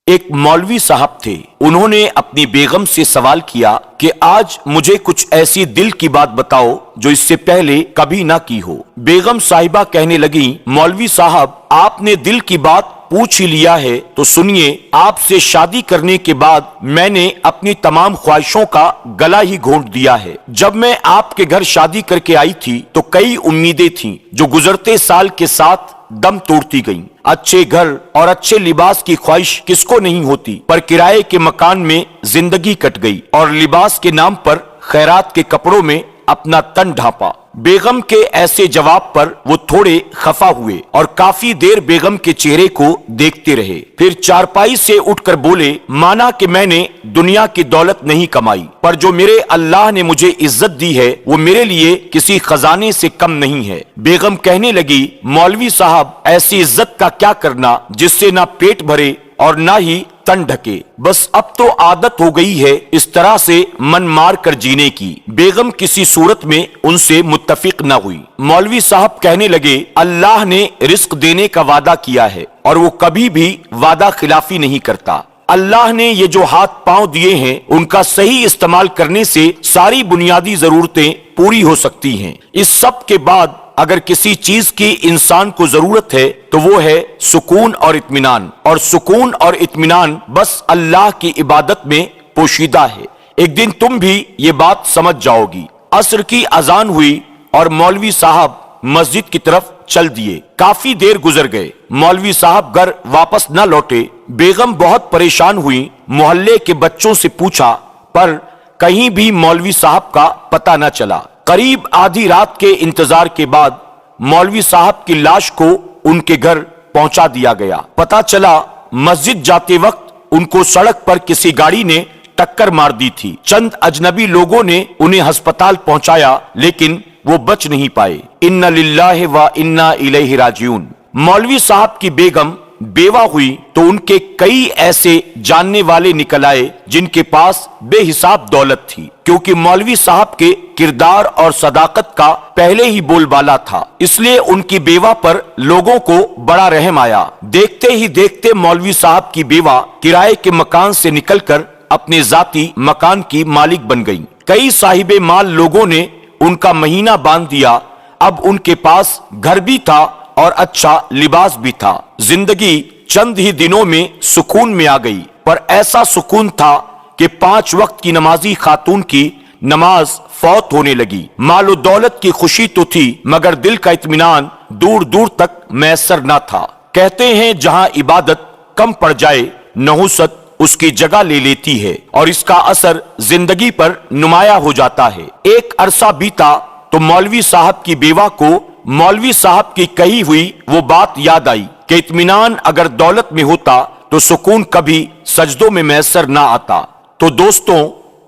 ایک مولوی صاحب تھے، انہوں نے اپنی بیگم سے سوال کیا کہ آج مجھے کچھ ایسی دل کی بات بتاؤ جو اس سے پہلے کبھی نہ کی ہو۔ بیگم صاحبہ کہنے لگیں، مولوی صاحب آپ نے دل کی بات پوچھ ہی لیا ہے تو سنیے، آپ سے شادی کرنے کے بعد میں نے اپنی تمام خواہشوں کا گلا ہی گھونٹ دیا ہے۔ جب میں آپ کے گھر شادی کر کے آئی تھی تو کئی امیدیں تھیں جو گزرتے سال کے ساتھ دم توڑتی گئیں۔ اچھے گھر اور اچھے لباس کی خواہش کس کو نہیں ہوتی، پر کرائے کے مکان میں زندگی کٹ گئی اور لباس کے نام پر خیرات کے کپڑوں میں اپنا تن ڈھانپا۔ بیگم کے ایسے جواب پر وہ تھوڑے خفا ہوئے اور کافی دیر بیگم کے چہرے کو دیکھتے رہے، پھر چارپائی سے اٹھ کر بولے، مانا کہ میں نے دنیا کی دولت نہیں کمائی، پر جو میرے اللہ نے مجھے عزت دی ہے وہ میرے لیے کسی خزانے سے کم نہیں ہے۔ بیگم کہنے لگی، مولوی صاحب ایسی عزت کا کیا کرنا جس سے نہ پیٹ بھرے اور نہ ہی تن ڈھکے، بس اب تو عادت ہو گئی ہے اس طرح سے من مار کر جینے کی۔ بیگم کسی صورت میں ان سے متفق نہ ہوئی۔ مولوی صاحب کہنے لگے، اللہ نے رزق دینے کا وعدہ کیا ہے اور وہ کبھی بھی وعدہ خلافی نہیں کرتا۔ اللہ نے یہ جو ہاتھ پاؤں دیے ہیں ان کا صحیح استعمال کرنے سے ساری بنیادی ضرورتیں پوری ہو سکتی ہیں۔ اس سب کے بعد اگر کسی چیز کی انسان کو ضرورت ہے تو وہ ہے سکون اور اطمینان، اور سکون اور اطمینان بس اللہ کی عبادت میں پوشیدہ ہے۔ ایک دن تم بھی یہ بات سمجھ جاؤ گی۔ عصر کی اذان ہوئی اور مولوی صاحب مسجد کی طرف چل دیے۔ کافی دیر گزر گئے، مولوی صاحب گھر واپس نہ لوٹے۔ بیگم بہت پریشان ہوئی، محلے کے بچوں سے پوچھا پر کہیں بھی مولوی صاحب کا پتہ نہ چلا۔ قریب آدھی رات کے انتظار کے بعد مولوی صاحب کی لاش کو ان کے گھر پہنچا دیا گیا۔ پتہ چلا مسجد جاتے وقت ان کو سڑک پر کسی گاڑی نے ٹکر مار دی تھی۔ چند اجنبی لوگوں نے انہیں ہسپتال پہنچایا لیکن وہ بچ نہیں پائے۔ اِنَّ لِلَّهِ وَإِنَّا إِلَيْهِ راجعون۔ مولوی صاحب کی بیگم بیوہ ہوئی تو ان کے کئی ایسے جاننے والے نکل آئے جن کے پاس بے حساب دولت تھی، کیونکہ مولوی صاحب کے کردار اور صداقت کا پہلے ہی بول بالا تھا، اس لیے ان کی بیوہ پر لوگوں کو بڑا رحم آیا۔ دیکھتے ہی دیکھتے مولوی صاحب کی بیوہ کرائے کے مکان سے نکل کر اپنے ذاتی مکان کی مالک بن گئی۔ کئی صاحب مال لوگوں نے ان کا مہینہ باندھ دیا۔ اب ان کے پاس گھر بھی تھا اور اچھا لباس بھی تھا۔ زندگی چند ہی دنوں میں سکون میں آ گئی، پر ایسا سکون تھا کہ 5 وقت کی نمازی خاتون کی نماز فوت ہونے لگی۔ مال و دولت کی خوشی تو تھی مگر دل کا اطمینان دور دور تک میسر نہ تھا۔ کہتے ہیں جہاں عبادت کم پڑ جائے نحوست اس کی جگہ لے لیتی ہے اور اس کا اثر زندگی پر نمایاں ہو جاتا ہے۔ ایک عرصہ بیتا تو مولوی صاحب کی بیوہ کو مولوی صاحب کی کہی ہوئی وہ بات یاد آئی کہ اطمینان اگر دولت میں ہوتا تو سکون کبھی سجدوں میں میسر نہ آتا۔ تو دوستوں،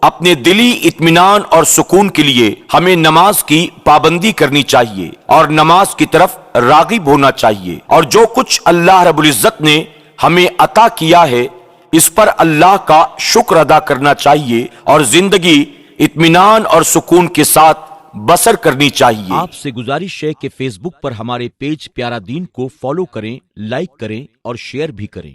اپنے دلی اطمینان اور سکون کے لیے ہمیں نماز کی پابندی کرنی چاہیے اور نماز کی طرف راغب ہونا چاہیے، اور جو کچھ اللہ رب العزت نے ہمیں عطا کیا ہے اس پر اللہ کا شکر ادا کرنا چاہیے اور زندگی اطمینان اور سکون کے ساتھ بسر کرنی چاہیے۔ آپ سے گزارش ہے کہ فیس بک پر ہمارے پیج پیارا دین کو فالو کریں، لائک کریں اور شیئر بھی کریں۔